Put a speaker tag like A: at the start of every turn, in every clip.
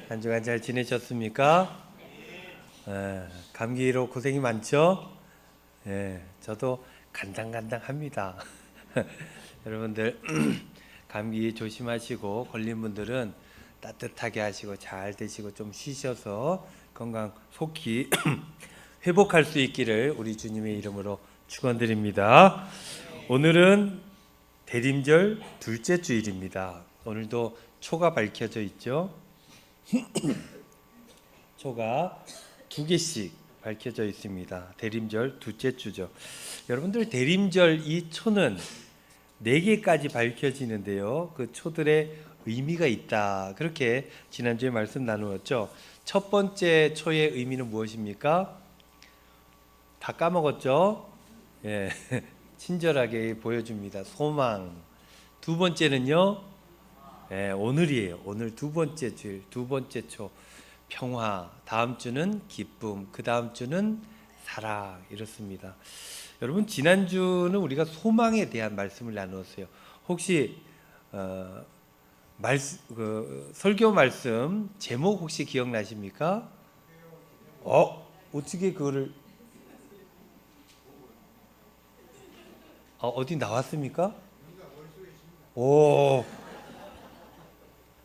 A: 한 주간 잘 지내셨습니까? 감기로 고생이 많죠? 저도 간당간당합니다. 여러분들 감기 조심하시고 걸린 분들은 따뜻하게 하시고 잘 드시고 좀 쉬셔서 건강 속히 회복할 수 있기를 우리 주님의 이름으로 축원드립니다. 오늘은 대림절 둘째 주일입니다. 오늘도 초가 밝혀져 있죠. 초가 2개씩 밝혀져 있습니다. 대림절 둘째 주죠. 여러분들 대림절 이 초는 4개까지 밝혀지는데요. 그 초들의 의미가 있다. 그렇게 지난주에 말씀 나누었죠. 첫 번째 초의 의미는 무엇입니까? 다 까먹었죠? 친절하게 보여줍니다. 소망. 두 번째는요. 오늘이에요. 오늘 두 번째 주일, 두 번째 초 평화. 다음 주는 기쁨. 그 다음 주는 사랑. 이렇습니다. 여러분 지난주는 우리가 소망에 대한 말씀을 나누었어요. 혹시 설교 말씀 제목 혹시 기억나십니까? 어떻게 그거를 어디 나왔습니까?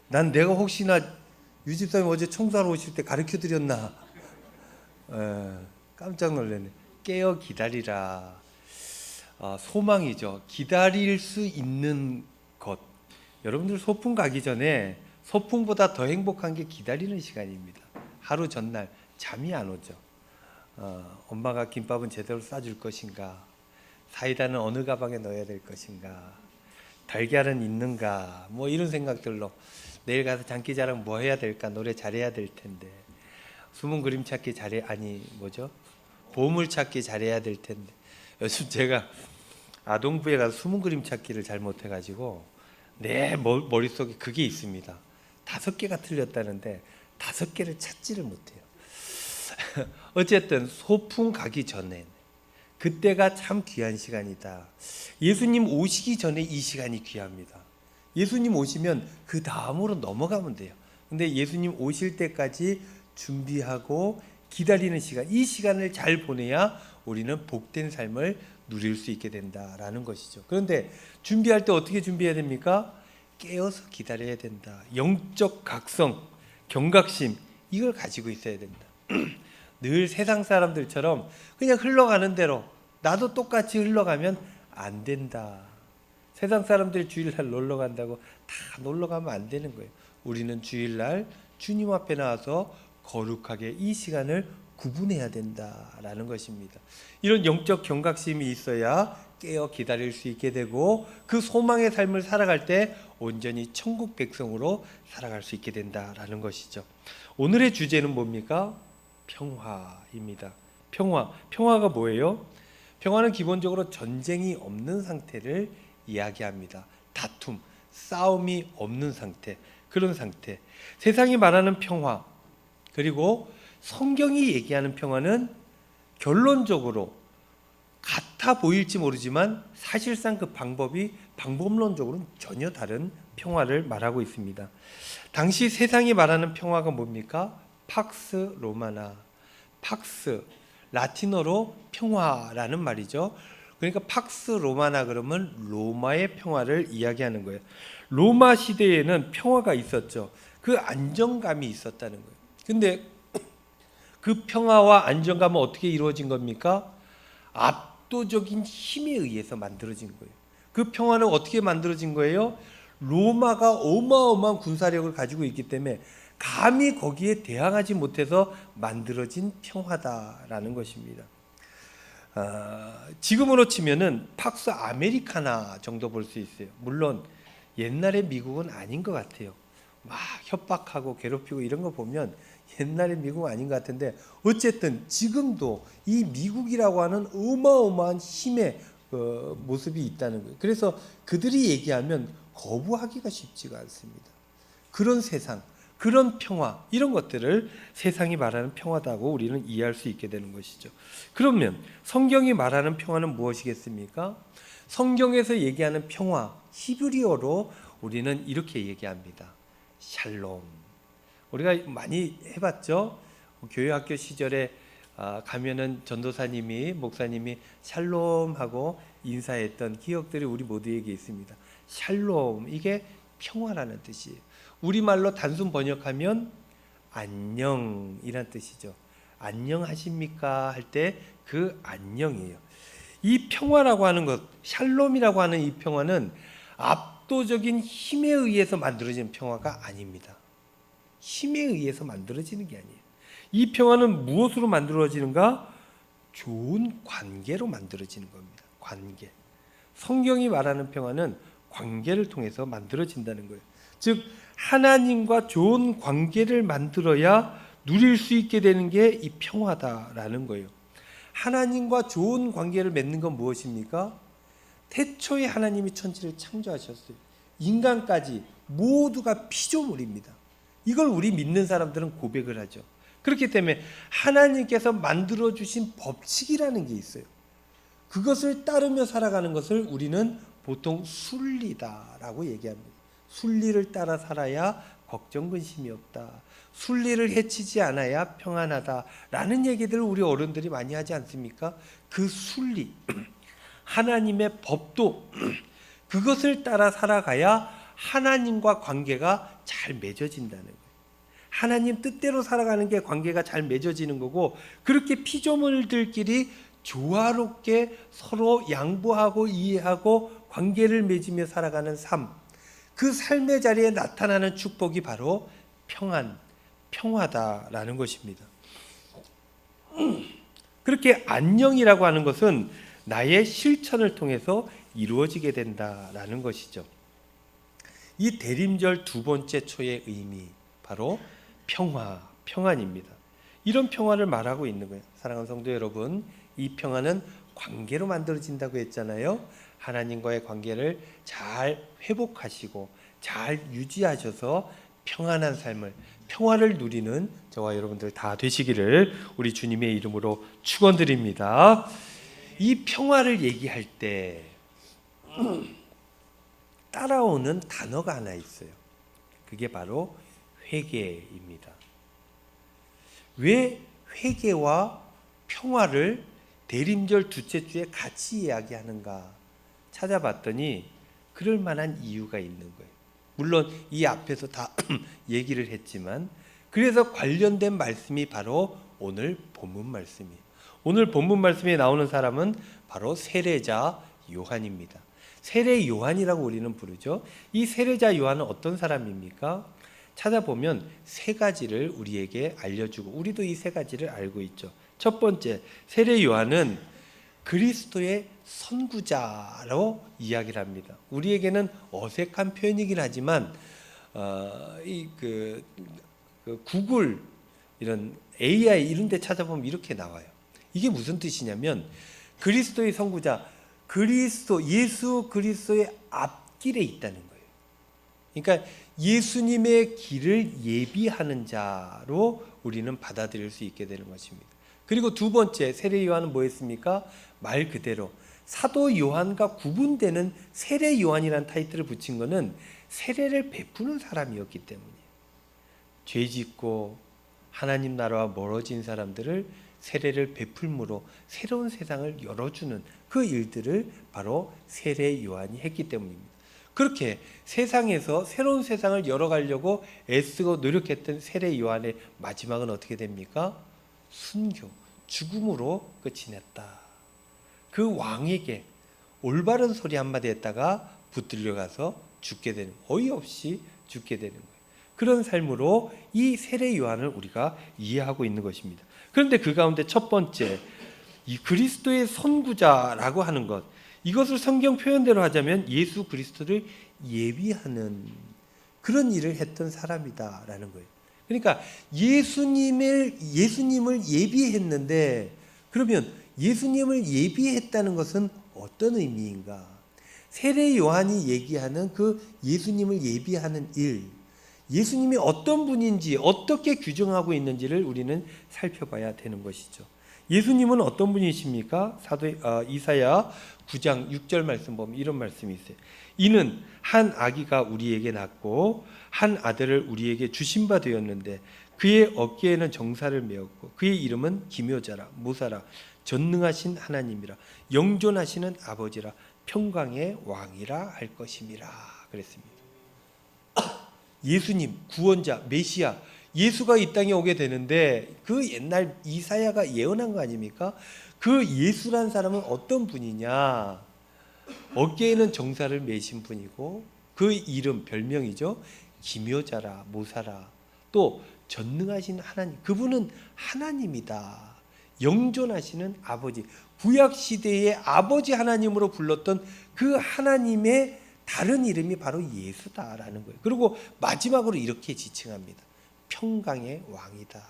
A: 난 내가 혹시나 유집사님 어제 청소하러 오실 때 가르쳐 드렸나? 깜짝 놀랐네. 깨어 기다리라. 소망이죠. 기다릴 수 있는 것. 여러분들 소풍 가기 전에 소풍보다 더 행복한 게 기다리는 시간입니다. 하루 전날 잠이 안 오죠. 엄마가 김밥은 제대로 싸줄 것인가? 사이다는 어느 가방에 넣어야 될 것인가? 달걀은 있는가? 뭐 이런 생각들로 내일 가서 장기자랑 뭐 해야 될까? 노래 잘해야 될 텐데. 숨은 그림 찾기 보물 찾기 잘해야 될 텐데. 요즘 제가 아동부에 가서 숨은 그림 찾기를 잘 못해가지고 내 머릿속에 그게 있습니다. 5개가 틀렸다는데 5개를 찾지를 못해요. 어쨌든 소풍 가기 전에 그때가 참 귀한 시간이다. 예수님 오시기 전에 이 시간이 귀합니다. 예수님 오시면 그 다음으로 넘어가면 돼요. 근데 예수님 오실 때까지 준비하고 기다리는 시간, 이 시간을 잘 보내야 우리는 복된 삶을 누릴 수 있게 된다라는 것이죠. 그런데 준비할 때 어떻게 준비해야 됩니까? 깨어서 기다려야 된다. 영적 각성, 경각심, 이걸 가지고 있어야 된다. 늘 세상 사람들처럼 그냥 흘러가는 대로 나도 똑같이 흘러가면 안 된다. 세상 사람들이 주일날 놀러 간다고 다 놀러 가면 안 되는 거예요. 우리는 주일날 주님 앞에 나와서 거룩하게 이 시간을 구분해야 된다라는 것입니다. 이런 영적 경각심이 있어야 깨어 기다릴 수 있게 되고 그 소망의 삶을 살아갈 때 온전히 천국 백성으로 살아갈 수 있게 된다라는 것이죠. 오늘의 주제는 뭡니까? 평화입니다. 평화가 뭐예요? 평화는 기본적으로 전쟁이 없는 상태를 이야기합니다. 다툼, 싸움이 없는 상태, 그런 상태. 세상이 말하는 평화, 그리고 성경이 얘기하는 평화는 결론적으로 같아 보일지 모르지만 사실상 그 방법론적으로는 전혀 다른 평화를 말하고 있습니다. 당시 세상이 말하는 평화가 뭡니까? 팍스 로마나. 팍스, 라틴어로 평화라는 말이죠. 그러니까 팍스 로마나 그러면 로마의 평화를 이야기하는 거예요. 로마 시대에는 평화가 있었죠. 그 안정감이 있었다는 거예요. 근데 그 평화와 안정감은 어떻게 이루어진 겁니까? 압도적인 힘에 의해서 만들어진 거예요. 그 평화는 어떻게 만들어진 거예요? 로마가 어마어마한 군사력을 가지고 있기 때문에 감히 거기에 대항하지 못해서 만들어진 평화다라는 것입니다. 지금으로 치면은 팍스 아메리카나 정도 볼 수 있어요. 물론 옛날의 미국은 아닌 것 같아요. 막 협박하고 괴롭히고 이런 거 보면 옛날의 미국 아닌 것 같은데 어쨌든 지금도 이 미국이라고 하는 어마어마한 힘의 모습이 있다는 거예요. 그래서 그들이 얘기하면 거부하기가 쉽지가 않습니다. 그런 세상, 그런 평화, 이런 것들을 세상이 말하는 평화다고 우리는 이해할 수 있게 되는 것이죠. 그러면 성경이 말하는 평화는 무엇이겠습니까? 성경에서 얘기하는 평화, 히브리어로 우리는 이렇게 얘기합니다. 샬롬. 우리가 많이 해봤죠. 교회학교 시절에 가면은 전도사님이 목사님이 샬롬하고 인사했던 기억들이 우리 모두에게 있습니다. 샬롬, 이게 평화라는 뜻이에요. 우리말로 단순 번역하면 안녕이란 뜻이죠. 안녕하십니까 할 때 그 안녕이에요. 이 평화라고 하는 것, 샬롬이라고 하는 이 평화는 압도적인 힘에 의해서 만들어지는 평화가 아닙니다. 힘에 의해서 만들어지는 게 아니에요. 이 평화는 무엇으로 만들어지는가? 좋은 관계로 만들어지는 겁니다. 관계. 성경이 말하는 평화는 관계를 통해서 만들어진다는 거예요. 즉 하나님과 좋은 관계를 만들어야 누릴 수 있게 되는 게 이 평화다라는 거예요. 하나님과 좋은 관계를 맺는 건 무엇입니까? 태초에 하나님이 천지를 창조하셨어요. 인간까지 모두가 피조물입니다. 이걸 우리 믿는 사람들은 고백을 하죠. 그렇기 때문에 하나님께서 만들어주신 법칙이라는 게 있어요. 그것을 따르며 살아가는 것을 우리는 보통 순리다라고 얘기합니다. 순리를 따라 살아야 걱정 근심이 없다. 순리를 해치지 않아야 평안하다라는 얘기들을 우리 어른들이 많이 하지 않습니까? 그 순리, 하나님의 법도 그것을 따라 살아가야 하나님과 관계가 잘 맺어진다는 거예요. 하나님 뜻대로 살아가는 게 관계가 잘 맺어지는 거고, 그렇게 피조물들끼리 조화롭게 서로 양보하고 이해하고 관계를 맺으며 살아가는 삶, 그 삶의 자리에 나타나는 축복이 바로 평화다라는 것입니다. 그렇게 안녕이라고 하는 것은 나의 실천을 통해서 이루어지게 된다라는 것이죠. 이 대림절 두 번째 초의 의미, 바로 평안입니다. 이런 평화를 말하고 있는 거예요. 사랑하는 성도 여러분, 이 평화는 관계로 만들어진다고 했잖아요. 하나님과의 관계를 잘 회복하시고 잘 유지하셔서 평안한 삶을, 평화를 누리는 저와 여러분들 다 되시기를 우리 주님의 이름으로 축원드립니다. 이 평화를 얘기할 때 따라오는 단어가 하나 있어요. 그게 바로 회개입니다. 왜 회개와 평화를 대림절 둘째 주에 같이 이야기하는가 찾아봤더니 그럴 만한 이유가 있는 거예요. 물론 이 앞에서 다 얘기를 했지만, 그래서 관련된 말씀이 바로 오늘 본문 말씀이에요. 오늘 본문 말씀에 나오는 사람은 바로 세례자 요한입니다. 세례 요한이라고 우리는 부르죠. 이 세례자 요한은 어떤 사람입니까? 찾아보면 세 가지를 우리에게 알려주고, 우리도 이 세 가지를 알고 있죠. 첫 번째, 세례 요한은 그리스도의 선구자로 이야기를 합니다. 우리에게는 어색한 표현이긴 하지만 구글 이런 AI 이런 데 찾아보면 이렇게 나와요. 이게 무슨 뜻이냐면 그리스도의 선구자, 예수 그리스도의 앞길에 있다는 거예요. 그러니까 예수님의 길을 예비하는 자로 우리는 받아들일 수 있게 되는 것입니다. 그리고 두 번째, 세례 요한은 뭐였습니까? 말 그대로 사도 요한과 구분되는 세례 요한이라는 타이틀을 붙인 것은 세례를 베푸는 사람이었기 때문이에요. 죄짓고 하나님 나라와 멀어진 사람들을 세례를 베풀므로 새로운 세상을 열어주는 그 일들을 바로 세례 요한이 했기 때문입니다. 그렇게 세상에서 새로운 세상을 열어가려고 애쓰고 노력했던 세례 요한의 마지막은 어떻게 됩니까? 순교, 죽음으로 끝이 냈다. 그 왕에게 올바른 소리 한마디 했다가 붙들려 가서 죽게 되는, 어이없이 죽게 되는 거예요. 그런 삶으로 이 세례 요한을 우리가 이해하고 있는 것입니다. 그런데 그 가운데 첫 번째, 이 그리스도의 선구자라고 하는 것, 이것을 성경 표현대로 하자면 예수 그리스도를 예비하는 그런 일을 했던 사람이다라는 거예요. 그러니까 예수님을 예비했는데, 그러면 예수님을 예비했다는 것은 어떤 의미인가? 세례 요한이 얘기하는 그 예수님을 예비하는 일, 예수님이 어떤 분인지 어떻게 규정하고 있는지를 우리는 살펴봐야 되는 것이죠. 예수님은 어떤 분이십니까? 이사야 9장 6절 말씀 보면 이런 말씀이 있어요. 이는 한 아기가 우리에게 낳고 한 아들을 우리에게 주신 바 되었는데 그의 어깨에는 정사를 메었고 그의 이름은 기묘자라 모사라 전능하신 하나님이라 영존하시는 아버지라 평강의 왕이라 할 것임이라 그랬습니다. 예수님 구원자 메시아 예수가 이 땅에 오게 되는데 그 옛날 이사야가 예언한 거 아닙니까? 그 예수란 사람은 어떤 분이냐? 어깨에는 정사를 메신 분이고 그 이름 별명이죠. 기묘자라 모사라 또 전능하신 하나님 그분은 하나님이다. 영존하시는 아버지 구약 시대의 아버지 하나님으로 불렀던 그 하나님의 다른 이름이 바로 예수다라는 거예요. 그리고 마지막으로 이렇게 지칭합니다. 평강의 왕이다.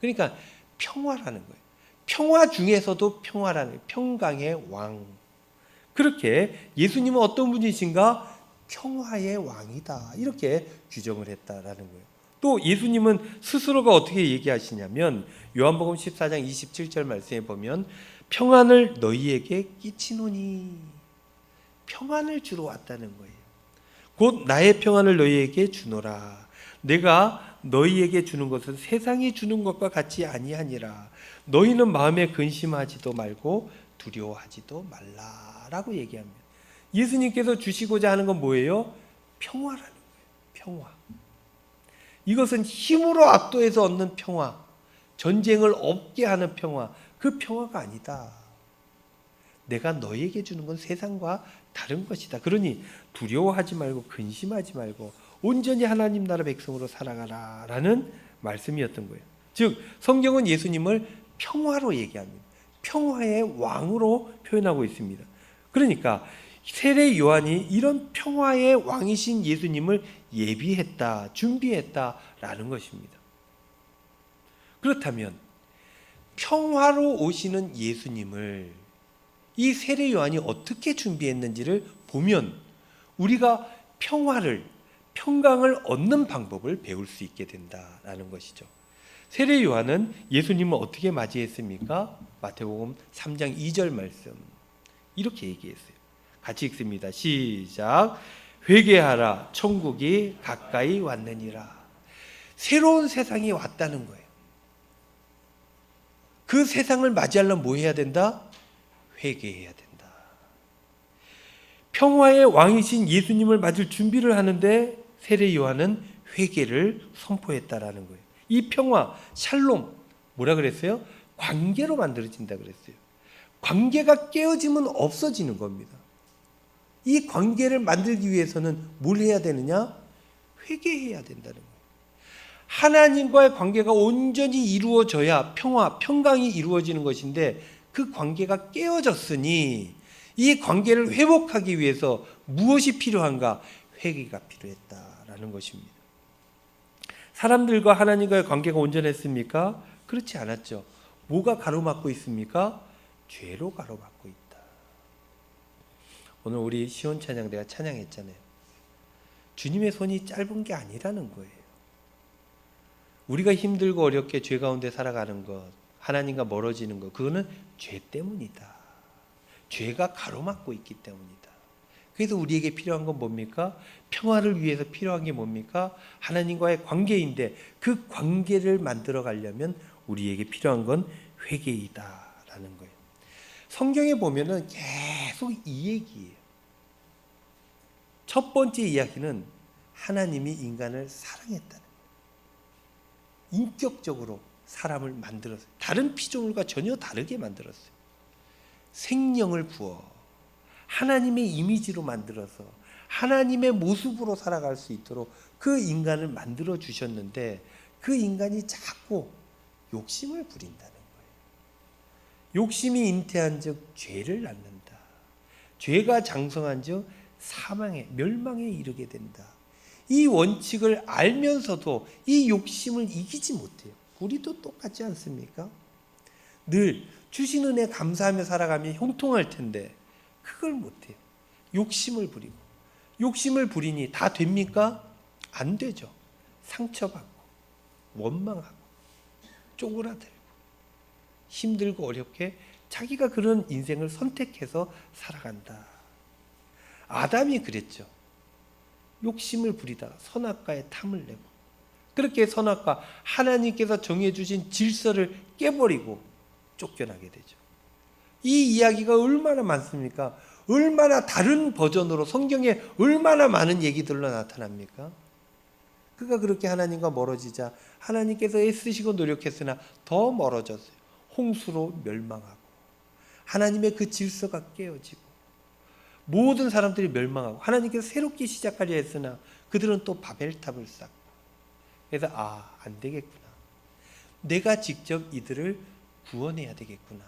A: 그러니까 평화라는 거예요. 평화 중에서도 평화라는 거예요. 평강의 왕. 그렇게 예수님은 어떤 분이신가? 평화의 왕이다. 이렇게 규정을 했다라는 거예요. 또 예수님은 스스로가 어떻게 얘기하시냐면 요한복음 14장 27절 말씀에 보면 평안을 너희에게 끼치노니 평안을 주러 왔다는 거예요. 곧 나의 평안을 너희에게 주노라. 내가 너희에게 주는 것은 세상이 주는 것과 같이 아니하니라. 너희는 마음에 근심하지도 말고 두려워하지도 말라라고 얘기합니다. 예수님께서 주시고자 하는 건 뭐예요? 평화라는 거예요. 평화. 이것은 힘으로 압도해서 얻는 평화, 전쟁을 없게 하는 평화, 그 평화가 아니다. 내가 너에게 주는 건 세상과 다른 것이다. 그러니 두려워하지 말고 근심하지 말고 온전히 하나님 나라 백성으로 살아가라 라는 말씀이었던 거예요. 즉 성경은 예수님을 평화로 얘기합니다. 평화의 왕으로 표현하고 있습니다. 그러니까 세례 요한이 이런 평화의 왕이신 예수님을 예비했다, 준비했다라는 것입니다. 그렇다면 평화로 오시는 예수님을 이 세례 요한이 어떻게 준비했는지를 보면 우리가 평강을 얻는 방법을 배울 수 있게 된다라는 것이죠. 세례 요한은 예수님을 어떻게 맞이했습니까? 마태복음 3장 2절 말씀 이렇게 얘기했어요. 같이 읽습니다. 시작. 회개하라 천국이 가까이 왔느니라. 새로운 세상이 왔다는 거예요. 그 세상을 맞이하려면 뭐 해야 된다? 회개해야 된다. 평화의 왕이신 예수님을 맞을 준비를 하는데 세례 요한은 회개를 선포했다라는 거예요. 이 평화, 샬롬 뭐라 그랬어요? 관계로 만들어진다 그랬어요. 관계가 깨어지면 없어지는 겁니다. 이 관계를 만들기 위해서는 뭘 해야 되느냐? 회개해야 된다는 거예요. 하나님과의 관계가 온전히 이루어져야 평강이 이루어지는 것인데 그 관계가 깨어졌으니 이 관계를 회복하기 위해서 무엇이 필요한가? 회개가 필요했다라는 것입니다. 사람들과 하나님과의 관계가 온전했습니까? 그렇지 않았죠. 뭐가 가로막고 있습니까? 죄로 가로막고 있다. 오늘 우리 시온 찬양대가 찬양했잖아요. 주님의 손이 짧은 게 아니라는 거예요. 우리가 힘들고 어렵게 죄 가운데 살아가는 것, 하나님과 멀어지는 것, 그거는 죄 때문이다. 죄가 가로막고 있기 때문이다. 그래서 우리에게 필요한 건 뭡니까? 평화를 위해서 필요한 게 뭡니까? 하나님과의 관계인데 그 관계를 만들어 가려면 우리에게 필요한 건 회개이다라는 거예요. 성경에 보면은 계속 이 얘기예요. 첫 번째 이야기는 하나님이 인간을 사랑했다는 거예요. 인격적으로 사람을 만들었어요. 다른 피조물과 전혀 다르게 만들었어요. 생명을 부어 하나님의 이미지로 만들어서 하나님의 모습으로 살아갈 수 있도록 그 인간을 만들어 주셨는데 그 인간이 자꾸 욕심을 부린다는 거예요. 욕심이 잉태한 즉 죄를 낳는다. 죄가 장성한 즉 사망에 멸망에 이르게 된다. 이 원칙을 알면서도 이 욕심을 이기지 못해요. 우리도 똑같지 않습니까? 늘 주신 은혜 감사하며 살아가면 형통할 텐데 그걸 못해요. 욕심을 부리고 욕심을 부리니 다 됩니까? 안 되죠. 상처받고 원망하고 쪼그라들고 힘들고 어렵게 자기가 그런 인생을 선택해서 살아간다. 아담이 그랬죠. 욕심을 부리다가 선악과에 탐을 내고, 그렇게 선악과 하나님께서 정해주신 질서를 깨버리고 쫓겨나게 되죠. 이 이야기가 얼마나 많습니까? 얼마나 다른 버전으로 성경에 얼마나 많은 얘기들로 나타납니까? 그가 그렇게 하나님과 멀어지자 하나님께서 애쓰시고 노력했으나 더 멀어졌어요. 홍수로 멸망하고 하나님의 그 질서가 깨어지고 모든 사람들이 멸망하고 하나님께서 새롭게 시작하려 했으나 그들은 또 바벨탑을 쌓고, 그래서 안 되겠구나. 내가 직접 이들을 구원해야 되겠구나.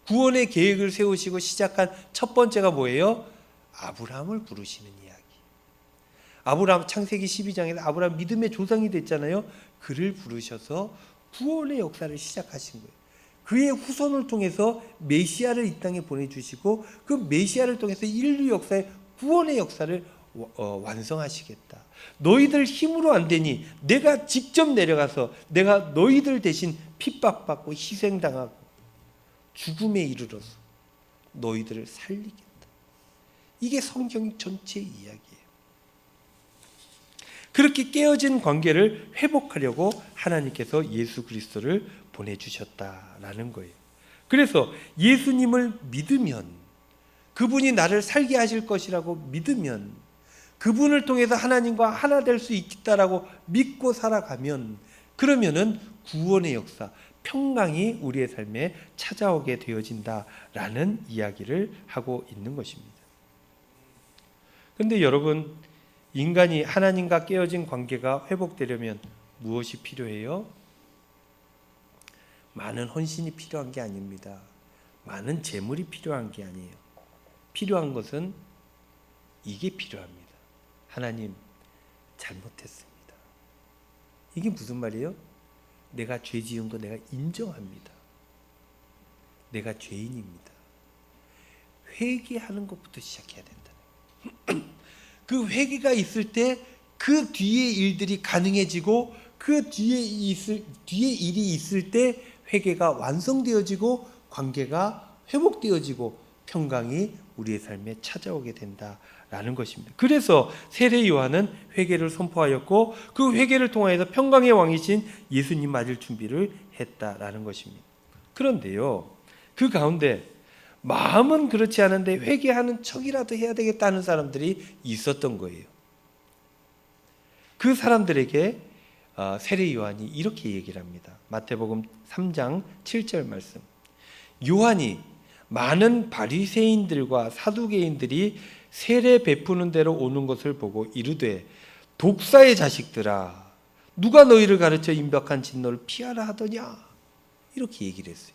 A: 구원의 계획을 세우시고 시작한 첫 번째가 뭐예요? 아브라함을 부르시는 이야기. 아브라함, 창세기 12장에서 아브라함 믿음의 조상이 됐잖아요. 그를 부르셔서 구원의 역사를 시작하신 거예요. 그의 후손을 통해서 메시아를 이 땅에 보내주시고 그 메시아를 통해서 인류 역사의 구원의 역사를 완성하시겠다. 너희들 힘으로 안 되니 내가 직접 내려가서 내가 너희들 대신 핍박받고 희생당하고 죽음에 이르러서 너희들을 살리겠다. 이게 성경 전체의 이야기예요. 그렇게 깨어진 관계를 회복하려고 하나님께서 예수 그리스도를 보내주셨다라는 거예요. 그래서 예수님을 믿으면, 그분이 나를 살게 하실 것이라고 믿으면, 그분을 통해서 하나님과 하나 될 수 있다라고 믿고 살아가면, 그러면은 구원의 역사, 평강이 우리의 삶에 찾아오게 되어진다라는 이야기를 하고 있는 것입니다. 그런데 여러분, 인간이 하나님과 깨어진 관계가 회복되려면 무엇이 필요해요? 많은 헌신이 필요한 게 아닙니다. 많은 재물이 필요한 게 아니에요. 필요한 것은 이게 필요합니다. 하나님, 잘못했습니다. 이게 무슨 말이에요? 내가 죄 지은 거 내가 인정합니다. 내가 죄인입니다. 회개하는 것부터 시작해야 된다. 그 회개가 있을 때 그 뒤에 일들이 가능해지고 그 뒤에 일이 있을 때 회개가 완성되어지고 관계가 회복되어지고 평강이 우리의 삶에 찾아오게 된다라는 것입니다. 그래서 세례 요한은 회개를 선포하였고 그 회개를 통하여서 평강의 왕이신 예수님 맞을 준비를 했다라는 것입니다. 그런데요, 그 가운데 마음은 그렇지 않은데 회개하는 척이라도 해야 되겠다는 사람들이 있었던 거예요. 그 사람들에게 세례 요한이 이렇게 얘기를 합니다. 마태복음 3장 7절 말씀. 요한이 많은 바리새인들과 사두개인들이 세례 베푸는 대로 오는 것을 보고 이르되, 독사의 자식들아, 누가 너희를 가르쳐 임박한 진노를 피하라 하더냐? 이렇게 얘기를 했어요.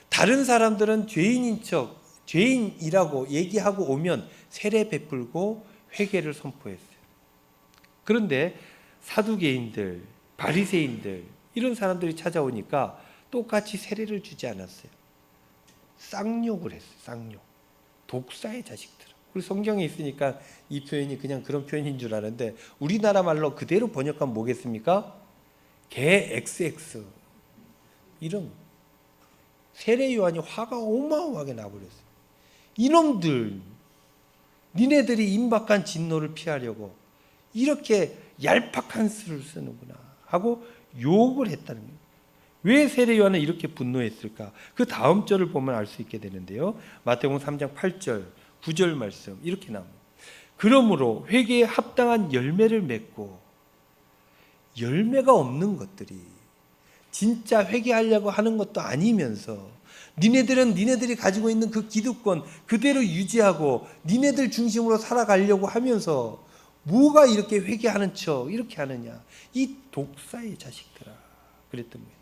A: 다른 사람들은 죄인인 척, 죄인이라고 얘기하고 오면 세례 베풀고 회개를 선포했어요. 그런데 사두개인들, 바리새인들 이런 사람들이 찾아오니까 똑같이 세례를 주지 않았어요. 쌍욕을 했어요. 쌍욕. 독사의 자식들. 우리 성경에 있으니까 이 표현이 그냥 그런 표현인 줄 아는데 우리나라 말로 그대로 번역하면 뭐겠습니까? 개 XX. 이런. 세례 요한이 화가 어마어마하게 나버렸어요. 이놈들, 니네들이 임박한 진노를 피하려고 이렇게 얄팍한 수를 쓰는구나 하고 욕을 했다는 거예요. 왜 세례 요한은 이렇게 분노했을까? 그 다음 절을 보면 알 수 있게 되는데요. 마태복음 3장 8절 9절 말씀 이렇게 나옵니다. 그러므로 회개에 합당한 열매를 맺고, 열매가 없는 것들이 진짜 회개하려고 하는 것도 아니면서 니네들은 니네들이 가지고 있는 그 기득권 그대로 유지하고 니네들 중심으로 살아가려고 하면서 뭐가 이렇게 회개하는 척 이렇게 하느냐, 이 독사의 자식들아 그랬던 거예요.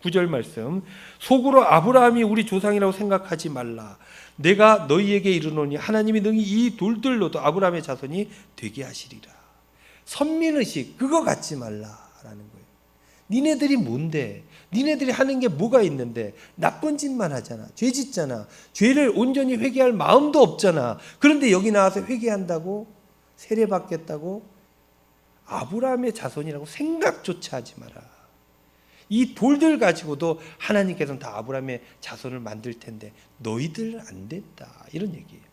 A: 9절 말씀. 속으로 아브라함이 우리 조상이라고 생각하지 말라. 내가 너희에게 이르노니 하나님이 능히 이 돌들로도 아브라함의 자손이 되게 하시리라. 선민의식 그거 갖지 말라라는 거예요. 니네들이 뭔데? 니네들이 하는 게 뭐가 있는데? 나쁜 짓만 하잖아. 죄 짓잖아. 죄를 온전히 회개할 마음도 없잖아. 그런데 여기 나와서 회개한다고? 세례받겠다고? 아브라함의 자손이라고 생각조차 하지 마라. 이 돌들 가지고도 하나님께서는 다 아브라함의 자손을 만들 텐데 너희들은 안 된다. 이런 얘기예요.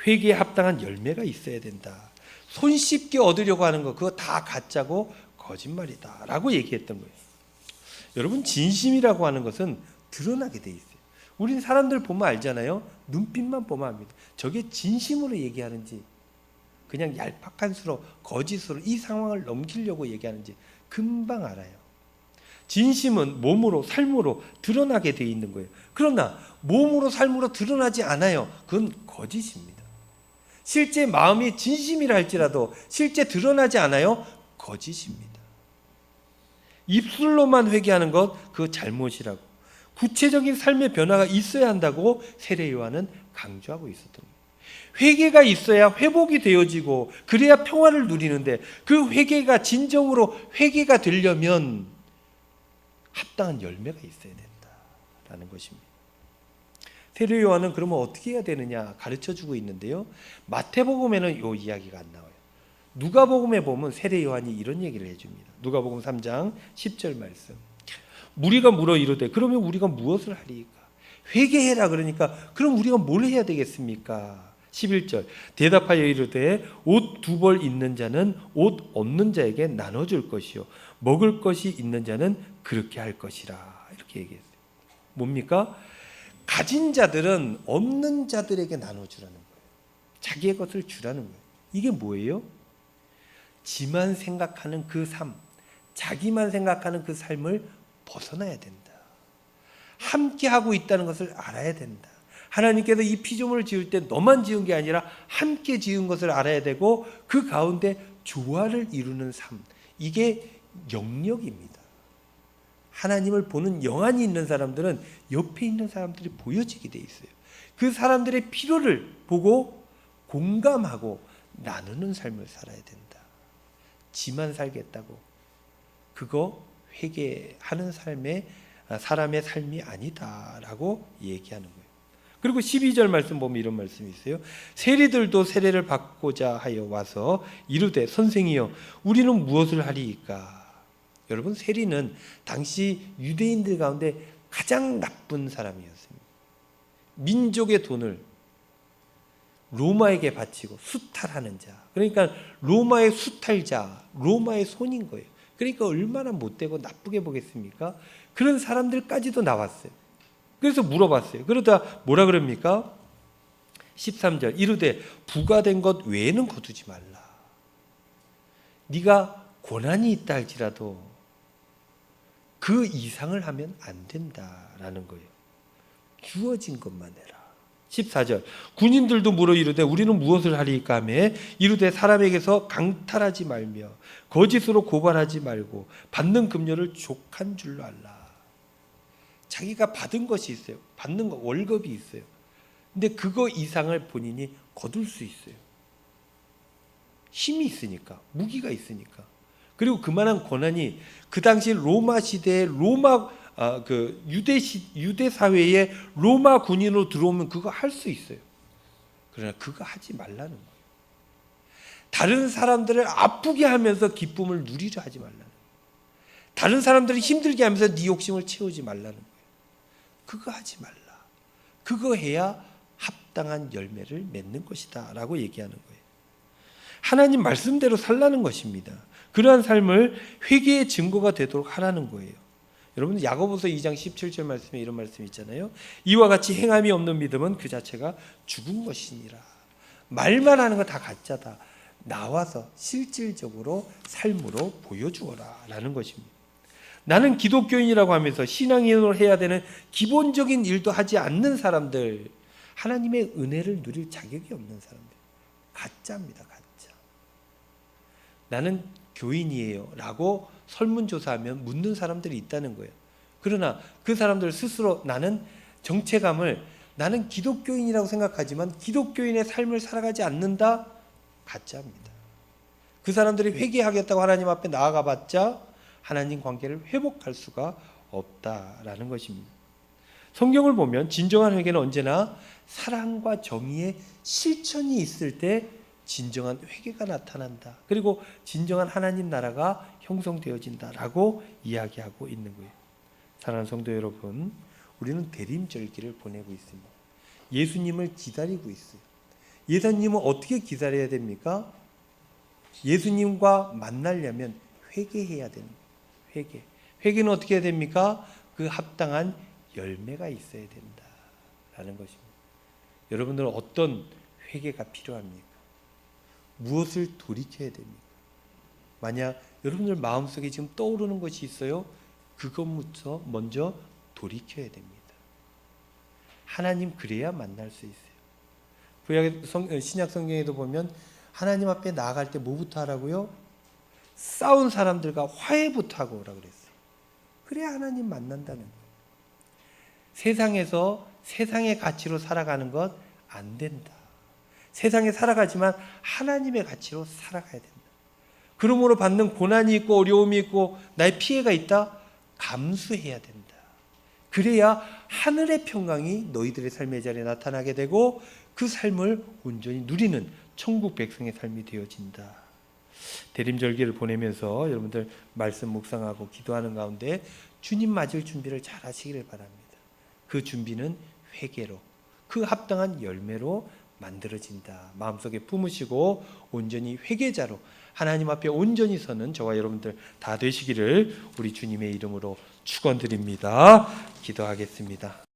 A: 회개에 합당한 열매가 있어야 된다. 손쉽게 얻으려고 하는 거 그거 다 가짜고 거짓말이다 라고 얘기했던 거예요. 여러분, 진심이라고 하는 것은 드러나게 돼 있어요. 우린 사람들 보면 알잖아요. 눈빛만 보면 압니다. 저게 진심으로 얘기하는지 그냥 얄팍한 수로 거짓으로 이 상황을 넘기려고 얘기하는지 금방 알아요. 진심은 몸으로 삶으로 드러나게 돼 있는 거예요. 그러나 몸으로 삶으로 드러나지 않아요. 그건 거짓입니다. 실제 마음이 진심이라 할지라도 실제 드러나지 않아요. 거짓입니다. 입술로만 회개하는 것 그거 잘못이라고, 구체적인 삶의 변화가 있어야 한다고 세례 요한은 강조하고 있었던 거예요. 회개가 있어야 회복이 되어지고 그래야 평화를 누리는데 그 회개가 진정으로 회개가 되려면 합당한 열매가 있어야 된다라는 것입니다. 세례 요한은 그러면 어떻게 해야 되느냐 가르쳐주고 있는데요. 마태복음에는 이 이야기가 안 나와요. 누가복음에 보면 세례 요한이 이런 얘기를 해줍니다. 누가복음 3장 10절 말씀. 무리가 물어 이르되 그러면 우리가 무엇을 하리이까? 회개해라 그러니까 그럼 우리가 뭘 해야 되겠습니까? 11절 대답하여 이르되 옷 2벌 있는 자는 옷 없는 자에게 나눠줄 것이요 먹을 것이 있는 자는 그렇게 할 것이라. 이렇게 얘기했어요. 뭡니까? 가진 자들은 없는 자들에게 나눠주라는 거예요. 자기의 것을 주라는 거예요. 이게 뭐예요? 지만 생각하는 그 삶, 자기만 생각하는 그 삶을 벗어나야 된다. 함께 하고 있다는 것을 알아야 된다. 하나님께서 이 피조물을 지을 때 너만 지은 게 아니라 함께 지은 것을 알아야 되고 그 가운데 조화를 이루는 삶, 이게 영역입니다. 하나님을 보는 영안이 있는 사람들은 옆에 있는 사람들이 보여지게 돼 있어요. 그 사람들의 필요를 보고 공감하고 나누는 삶을 살아야 된다. 지만 살겠다고 그거 회개하는 사람의 삶이 아니다라고 얘기하는 거예요. 그리고 12절 말씀 보면 이런 말씀이 있어요. 세리들도 세례를 받고자 하여 와서 이르되 선생이여 우리는 무엇을 하리이까? 여러분, 세리는 당시 유대인들 가운데 가장 나쁜 사람이었습니다. 민족의 돈을 로마에게 바치고 수탈하는 자, 그러니까 로마의 수탈자, 로마의 손인 거예요. 그러니까 얼마나 못되고 나쁘게 보겠습니까? 그런 사람들까지도 나왔어요. 그래서 물어봤어요. 그러다 뭐라 그럽니까? 13절 이르되 부과된 것 외에는 거두지 말라. 네가 고난이 있다 할지라도 그 이상을 하면 안 된다라는 거예요. 주어진 것만 해라. 14절 군인들도 물어 이르되 우리는 무엇을 하리이까 하매 이르되 사람에게서 강탈하지 말며 거짓으로 고발하지 말고 받는 금료를 족한 줄로 알라. 자기가 받은 것이 있어요. 받는 거 월급이 있어요. 근데 그거 이상을 본인이 거둘 수 있어요. 힘이 있으니까, 무기가 있으니까. 그리고 그만한 권한이 그 당시 로마 시대의 유대 사회에 로마 군인으로 들어오면 그거 할 수 있어요. 그러나 그거 하지 말라는 거예요. 다른 사람들을 아프게 하면서 기쁨을 누리려 하지 말라는 거예요. 다른 사람들을 힘들게 하면서 네 욕심을 채우지 말라는 거예요. 그거 하지 말라. 그거 해야 합당한 열매를 맺는 것이다 라고 얘기하는 거예요. 하나님 말씀대로 살라는 것입니다. 그러한 삶을 회개의 증거가 되도록 하라는 거예요. 여러분, 야고보서 2장 17절 말씀에 이런 말씀이 있잖아요. 이와 같이 행함이 없는 믿음은 그 자체가 죽은 것이니라. 말만 하는 거 다 가짜다. 나와서 실질적으로 삶으로 보여주어라 라는 것입니다. 나는 기독교인이라고 하면서 신앙인으로 해야 되는 기본적인 일도 하지 않는 사람들, 하나님의 은혜를 누릴 자격이 없는 사람들, 가짜입니다. 가짜. 나는 교인이에요 라고 설문조사하면 묻는 사람들이 있다는 거예요. 그러나 그 사람들 스스로 나는 정체감을 나는 기독교인이라고 생각하지만 기독교인의 삶을 살아가지 않는다? 가짜입니다. 그 사람들이 회개하겠다고 하나님 앞에 나아가봤자 하나님 관계를 회복할 수가 없다라는 것입니다. 성경을 보면 진정한 회개는 언제나 사랑과 정의의 실천이 있을 때 진정한 회개가 나타난다. 그리고 진정한 하나님 나라가 형성되어진다라고 이야기하고 있는 거예요. 사랑하는 성도 여러분, 우리는 대림절기를 보내고 있습니다. 예수님을 기다리고 있어요. 예수님은 어떻게 기다려야 됩니까? 예수님과 만나려면 회개해야 됩니다. 회개는 어떻게 해야 됩니까? 그 합당한 열매가 있어야 된다라는 것입니다. 여러분들은 어떤 회개가 필요합니까? 무엇을 돌이켜야 됩니까? 만약 여러분들 마음속에 지금 떠오르는 것이 있어요, 그것부터 먼저 돌이켜야 됩니다. 하나님 그래야 만날 수 있어요. 신약 성경에도 보면 하나님 앞에 나아갈 때 뭐부터 하라고요? 싸운 사람들과 화해부터 하고 오라 그랬어요. 그래야 하나님 만난다는 거예요. 세상에서 세상의 가치로 살아가는 것 안 된다. 세상에 살아가지만 하나님의 가치로 살아가야 된다. 그러므로 받는 고난이 있고 어려움이 있고 나의 피해가 있다? 감수해야 된다. 그래야 하늘의 평강이 너희들의 삶의 자리에 나타나게 되고 그 삶을 온전히 누리는 천국 백성의 삶이 되어진다. 대림절기를 보내면서 여러분들 말씀 묵상하고 기도하는 가운데 주님 맞을 준비를 잘 하시기를 바랍니다. 그 준비는 회개로, 그 합당한 열매로 만들어진다. 마음속에 품으시고 온전히 회개자로 하나님 앞에 온전히 서는 저와 여러분들 다 되시기를 우리 주님의 이름으로 축원드립니다. 기도하겠습니다.